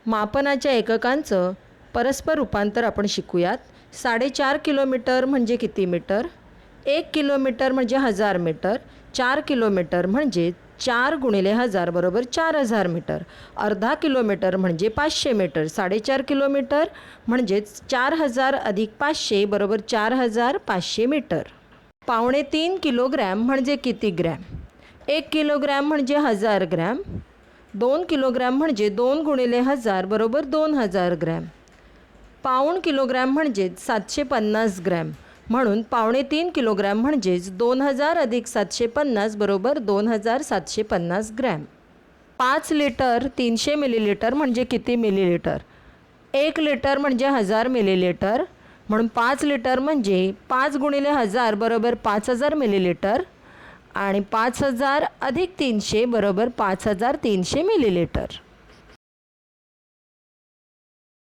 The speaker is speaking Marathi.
मापनाच्या एककांचं परस्पर रूपांतर आपण शिकूयात. 4.5 किलोमीटर म्हणजे किती मीटर? 1 किलोमीटर म्हणजे 1000 मीटर. 4 किलोमीटर म्हणजे 4 गुणिले 1000 बरोबर 4000 मीटर. अर्धा किलोमीटर म्हणजे 500 मीटर. 4.5 किलोमीटर म्हणजेच 4000 अधिक 500 बरोबर 4500 मीटर. 3.25 किलोग्रॅम म्हणजे किती ग्रॅम? 1 किलोग्रॅम म्हणजे 1000 ग्रॅम. 2 किलोग्रॅम म्हणजे 2 गुणिले 1000 बरोबर 2000 ग्रॅम. पाऊण किलोग्रॅम म्हणजेच 750 ग्रॅम. म्हणून 3.25 किलोग्रॅम म्हणजेच 2000 अधिक 750 बरोबर 2750 ग्रॅम. 5 लिटर 300 मिलीलिटर म्हणजे किती मिलीलिटर? 1 लिटर म्हणजे 1000 मिलीलिटर. म्हणून 5 लिटर म्हणजे 5 गुणिले 1000 बरोबर 5000 मिलीलिटर. आणि 5000 अधिक 300 बरोबर 5300 मिलीलिटर.